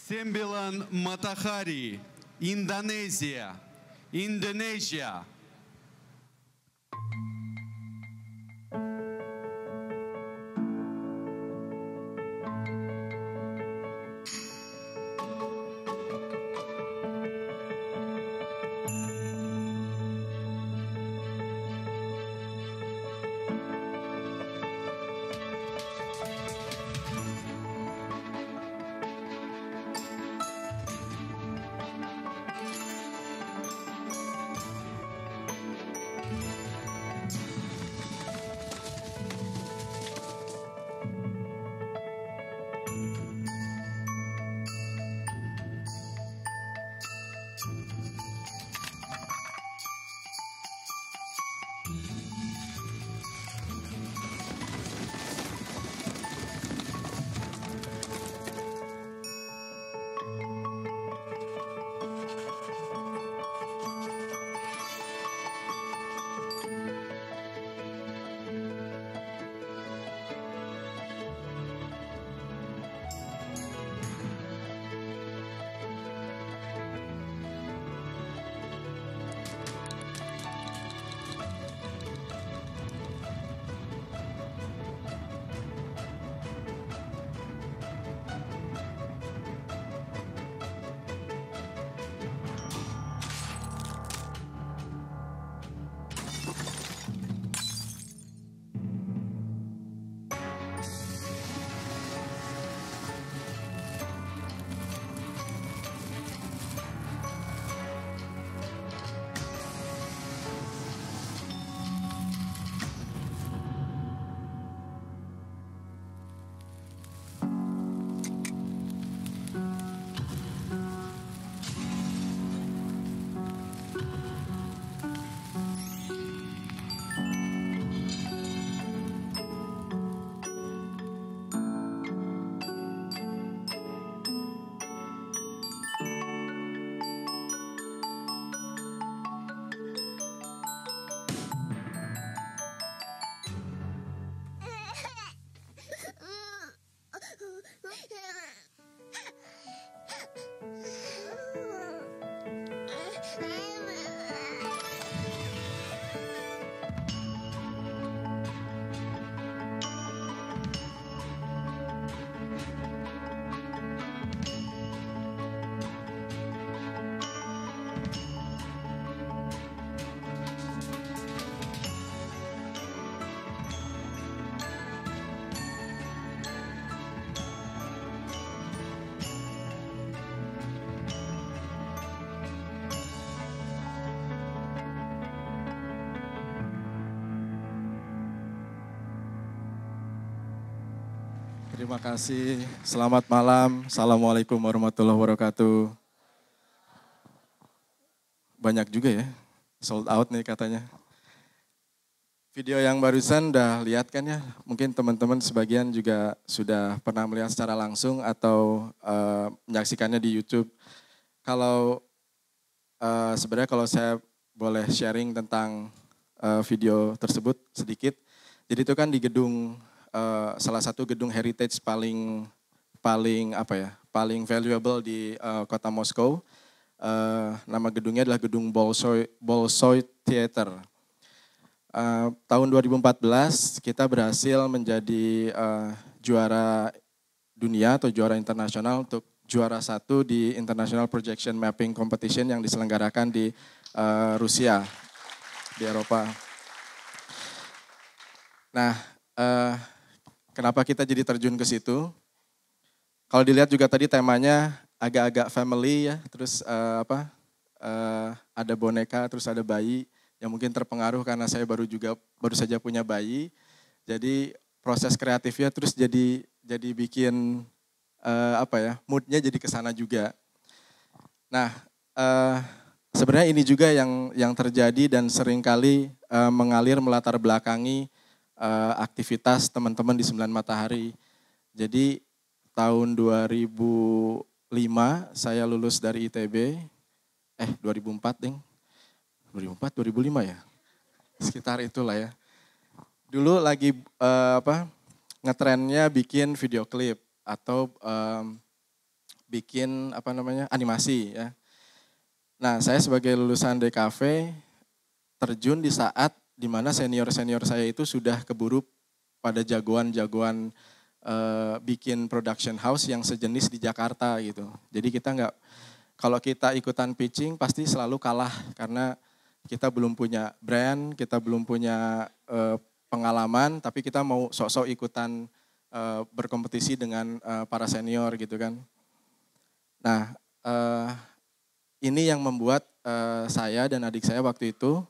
Sembilan Matahari, Indonesia. Indonesia. Terima kasih, selamat malam, Assalamualaikum warahmatullahi wabarakatuh. Banyak juga ya, sold out nih katanya. Video yang barusan udah lihat kan ya, mungkin teman-teman sebagian juga sudah pernah melihat secara langsung atau menyaksikannya di YouTube. Kalau sebenarnya kalau saya boleh sharing tentang video tersebut sedikit, jadi itu kan di gedung salah satu gedung heritage paling valuable di kota Moskow. Nama gedungnya adalah gedung Bolshoi Theater. Tahun 2014 kita berhasil menjadi juara dunia atau juara internasional untuk juara 1 di International Projection Mapping Competition yang diselenggarakan di Rusia, di Eropa. Nah, kenapa kita jadi terjun ke situ? Kalau dilihat juga tadi temanya agak-agak family ya, terus ada boneka, terus ada bayi yang mungkin terpengaruh karena saya baru saja punya bayi. Jadi proses kreatifnya terus jadi bikin moodnya jadi kesana juga. Nah, sebenarnya ini juga yang terjadi dan seringkali mengalir melatar belakangi aktivitas teman-teman di Sembilan Matahari. Jadi tahun 2005 saya lulus dari ITB, 2004 ding, 2004, 2005 ya, sekitar itulah ya. Dulu lagi ngetrennya bikin video klip atau bikin animasi ya. Nah, saya sebagai lulusan DKV terjun di saat dimana senior-senior saya itu sudah keburu pada jagoan-jagoan bikin production house yang sejenis di Jakarta gitu. Jadi kalau kita ikutan pitching pasti selalu kalah karena kita belum punya brand, kita belum punya pengalaman, tapi kita mau sok-sok ikutan berkompetisi dengan para senior gitu kan. Nah, ini yang membuat saya dan adik saya waktu itu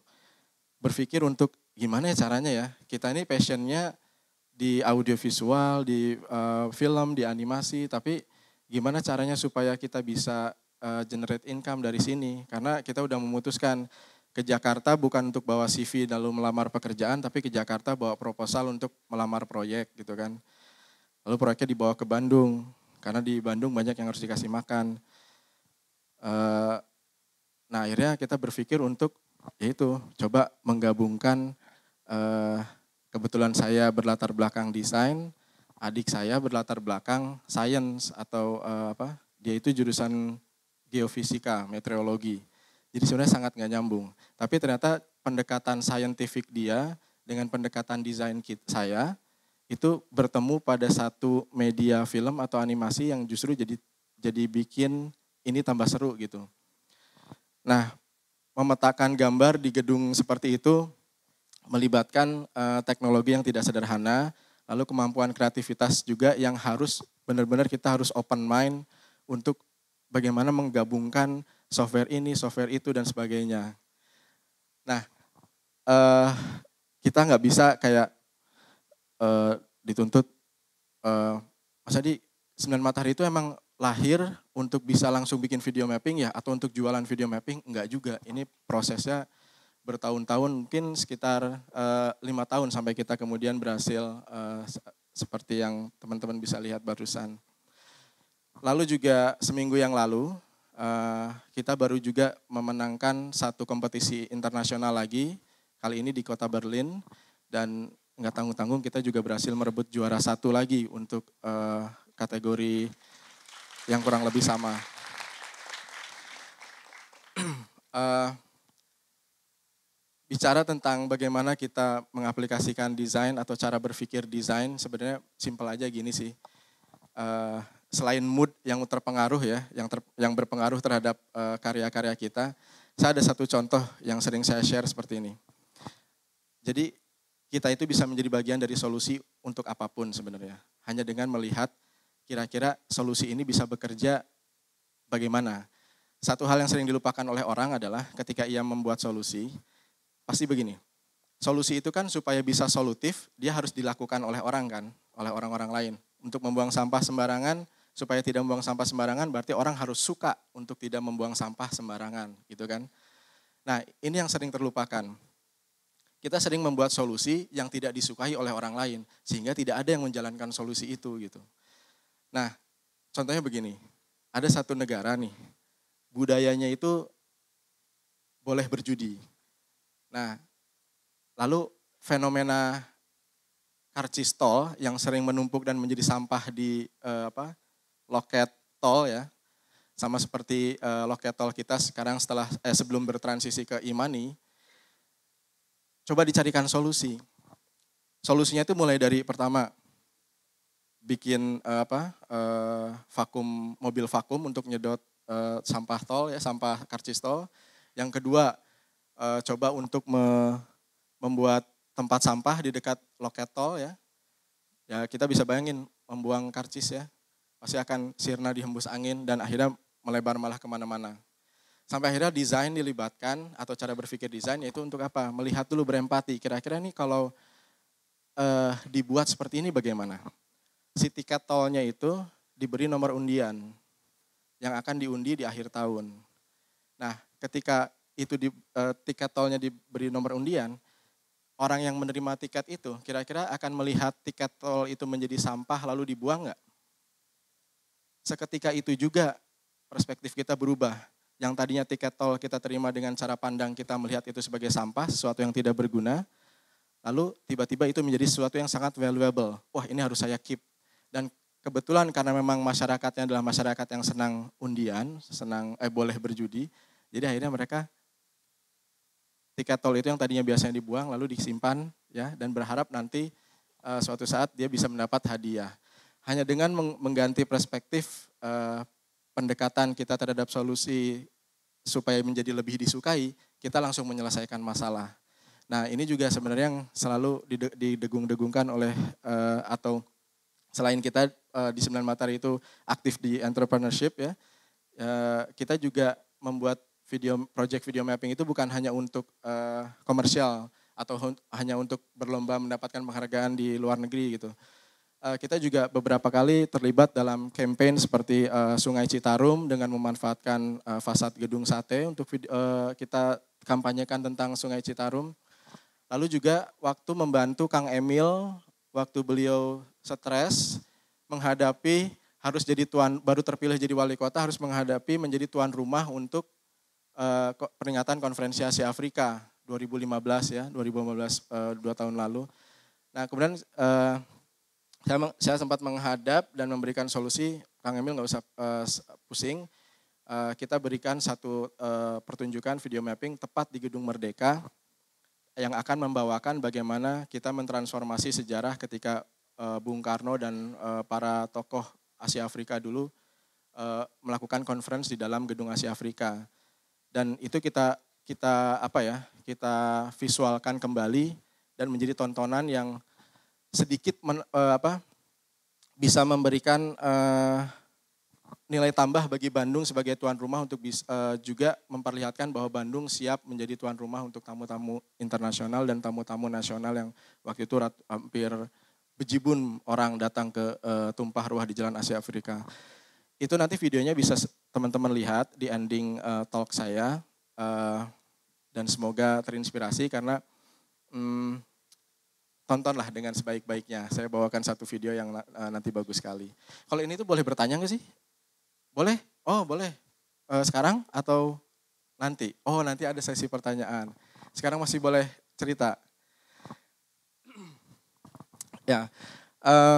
berpikir untuk gimana ya caranya ya, kita ini passionnya di audiovisual, di film, di animasi, tapi gimana caranya supaya kita bisa generate income dari sini. Karena kita udah memutuskan ke Jakarta bukan untuk bawa CV lalu melamar pekerjaan, tapi ke Jakarta bawa proposal untuk melamar proyek gitu kan. Lalu proyeknya dibawa ke Bandung, karena di Bandung banyak yang harus dikasih makan. Nah akhirnya kita berpikir untuk yaitu coba menggabungkan kebetulan saya berlatar belakang desain, adik saya berlatar belakang science atau dia itu jurusan geofisika, meteorologi. Jadi sebenarnya sangat nggak nyambung. Tapi ternyata pendekatan scientific dia dengan pendekatan desain saya itu bertemu pada satu media film atau animasi yang justru jadi bikin ini tambah seru gitu. Nah, memetakan gambar di gedung seperti itu melibatkan teknologi yang tidak sederhana, lalu kemampuan kreativitas juga yang harus benar-benar kita harus open mind untuk bagaimana menggabungkan software ini, software itu dan sebagainya. Nah, kita nggak bisa kayak dituntut, Mas Adi, 9 Matahari itu emang lahir untuk bisa langsung bikin video mapping ya, atau untuk jualan video mapping? Enggak juga, ini prosesnya bertahun-tahun, mungkin sekitar 5 tahun sampai kita kemudian berhasil seperti yang teman-teman bisa lihat barusan. Lalu juga seminggu yang lalu kita baru juga memenangkan satu kompetisi internasional lagi, kali ini di kota Berlin, dan nggak tanggung-tanggung kita juga berhasil merebut juara 1 lagi untuk kategori yang kurang lebih sama. Bicara tentang bagaimana kita mengaplikasikan desain atau cara berpikir desain, sebenarnya simpel aja gini sih. Selain mood yang terpengaruh ya, yang berpengaruh terhadap karya-karya kita, saya ada satu contoh yang sering saya share seperti ini. Jadi kita itu bisa menjadi bagian dari solusi untuk apapun sebenarnya. Hanya dengan melihat kira-kira solusi ini bisa bekerja bagaimana. Satu hal yang sering dilupakan oleh orang adalah ketika ia membuat solusi, pasti begini, solusi itu kan supaya bisa solutif, dia harus dilakukan oleh orang kan, oleh orang-orang lain. Untuk membuang sampah sembarangan, supaya tidak membuang sampah sembarangan, berarti orang harus suka untuk tidak membuang sampah sembarangan, gitu kan. Nah, ini yang sering terlupakan. Kita sering membuat solusi yang tidak disukai oleh orang lain, sehingga tidak ada yang menjalankan solusi itu, gitu. Nah, contohnya begini, ada satu negara nih, budayanya itu boleh berjudi. Nah, lalu fenomena karcis tol yang sering menumpuk dan menjadi sampah di loket tol ya, sama seperti loket tol kita sekarang sebelum bertransisi ke e-money, coba dicarikan solusi. Solusinya itu mulai dari pertama bikin mobil vakum untuk nyedot sampah tol ya, sampah karcis tol. Yang kedua coba untuk membuat tempat sampah di dekat loket tol ya. Ya kita bisa bayangin membuang karcis ya, pasti akan sirna dihembus angin dan akhirnya melebar malah kemana-mana. Sampai akhirnya desain dilibatkan atau cara berpikir desain yaitu untuk apa? Melihat dulu, berempati. Kira-kira nih kalau dibuat seperti ini bagaimana? Si tiket tolnya itu diberi nomor undian yang akan diundi di akhir tahun. Nah ketika itu tiket tolnya diberi nomor undian, orang yang menerima tiket itu kira-kira akan melihat tiket tol itu menjadi sampah lalu dibuang nggak? Seketika itu juga perspektif kita berubah. Yang tadinya tiket tol kita terima dengan cara pandang kita melihat itu sebagai sampah, sesuatu yang tidak berguna, lalu tiba-tiba itu menjadi sesuatu yang sangat valuable. Wah ini harus saya keep. Dan kebetulan karena memang masyarakatnya adalah masyarakat yang senang undian, boleh berjudi. Jadi akhirnya mereka tiket tol itu yang tadinya biasanya dibuang lalu disimpan ya, dan berharap nanti suatu saat dia bisa mendapat hadiah. Hanya dengan mengganti perspektif pendekatan kita terhadap solusi supaya menjadi lebih disukai, kita langsung menyelesaikan masalah. Nah ini juga sebenarnya yang selalu didegung-degungkan oleh atau selain kita di Sembilan Matahari itu aktif di entrepreneurship ya, kita juga membuat project video mapping itu bukan hanya untuk komersial atau hanya untuk berlomba mendapatkan penghargaan di luar negeri gitu. Kita juga beberapa kali terlibat dalam campaign seperti Sungai Citarum dengan memanfaatkan fasad gedung sate untuk kita kampanyekan tentang Sungai Citarum. Lalu juga waktu membantu Kang Emil waktu beliau stres menghadapi harus jadi baru terpilih jadi wali kota, harus menghadapi menjadi tuan rumah untuk peringatan konferensi Asia Afrika 2015 ya, 2015 2 tahun lalu. Nah kemudian saya sempat menghadap dan memberikan solusi, Kang Emil nggak usah pusing, kita berikan satu pertunjukan video mapping tepat di Gedung Merdeka yang akan membawakan bagaimana kita mentransformasi sejarah ketika Bung Karno dan para tokoh Asia Afrika dulu melakukan conference di dalam Gedung Asia Afrika. Dan itu kita visualkan kembali dan menjadi tontonan yang sedikit bisa memberikan nilai tambah bagi Bandung sebagai tuan rumah untuk juga memperlihatkan bahwa Bandung siap menjadi tuan rumah untuk tamu-tamu internasional dan tamu-tamu nasional yang waktu itu hampir bejibun orang datang ke tumpah ruah di Jalan Asia Afrika. Itu nanti videonya bisa teman-teman lihat di ending talk saya dan semoga terinspirasi karena tontonlah dengan sebaik-baiknya. Saya bawakan satu video yang nanti bagus sekali. Kalau ini tuh boleh bertanya nggak sih? Boleh? Oh boleh. Sekarang atau nanti? Oh nanti ada sesi pertanyaan. Sekarang masih boleh cerita. Ya,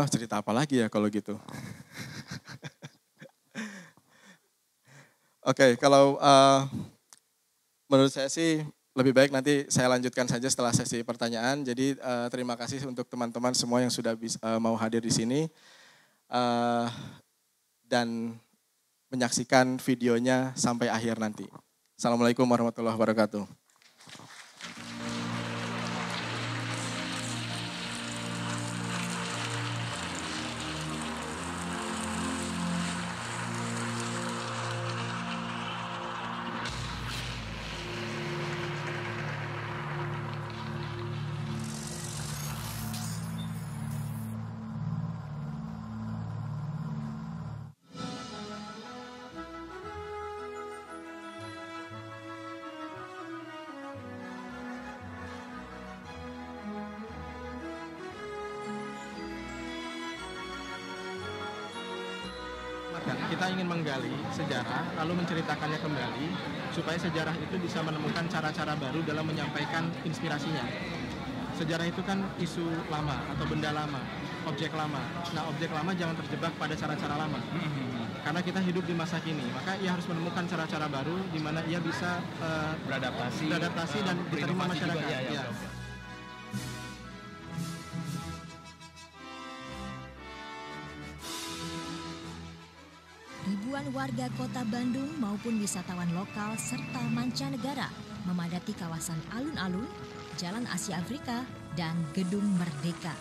cerita apa lagi ya kalau gitu? Oke, kalau menurut saya sih lebih baik nanti saya lanjutkan saja setelah sesi pertanyaan. Jadi terima kasih untuk teman-teman semua yang sudah mau hadir di sini dan menyaksikan videonya sampai akhir nanti. Assalamualaikum warahmatullahi wabarakatuh. Kita ingin menggali sejarah, lalu menceritakannya kembali, supaya sejarah itu bisa menemukan cara-cara baru dalam menyampaikan inspirasinya. Sejarah itu kan isu lama atau benda lama, objek lama. Nah, objek lama jangan terjebak pada cara-cara lama. Karena kita hidup di masa kini, maka ia harus menemukan cara-cara baru di mana ia bisa beradaptasi dan diterima masyarakat. Ya. Ribuan warga kota Bandung maupun wisatawan lokal serta mancanegara memadati kawasan alun-alun, Jalan Asia Afrika, dan Gedung Merdeka.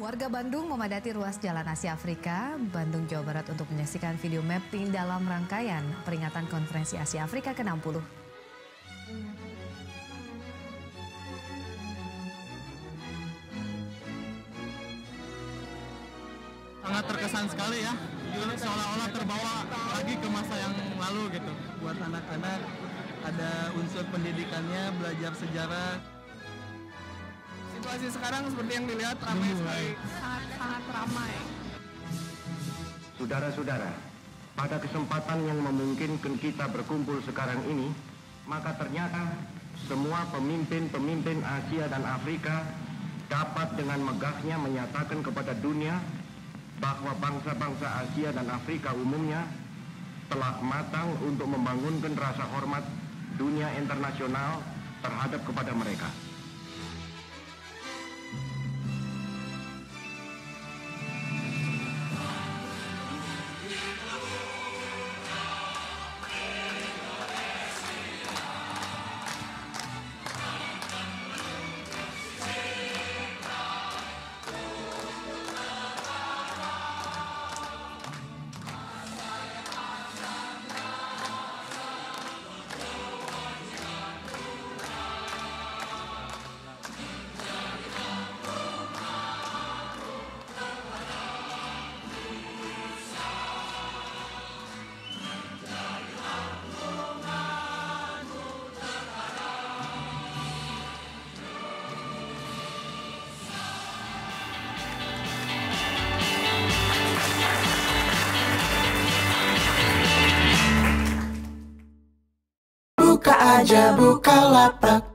Warga Bandung memadati ruas Jalan Asia Afrika, Bandung, Jawa Barat untuk menyaksikan video mapping dalam rangkaian peringatan Konferensi Asia Afrika ke-60. Sangat terkesan sekali ya, seolah-olah terbawa lagi ke masa yang lalu gitu. Buat anak-anak ada unsur pendidikannya, belajar sejarah. Situasi sekarang seperti yang dilihat ramai sekali. Sangat ramai. Saudara-saudara, pada kesempatan yang memungkinkan kita berkumpul sekarang ini, maka ternyata semua pemimpin-pemimpin Asia dan Afrika dapat dengan megahnya menyatakan kepada dunia bahwa bangsa-bangsa Asia dan Afrika umumnya telah matang untuk membangunkan rasa hormat dunia internasional terhadap kepada mereka. Buka aja Bukalapak.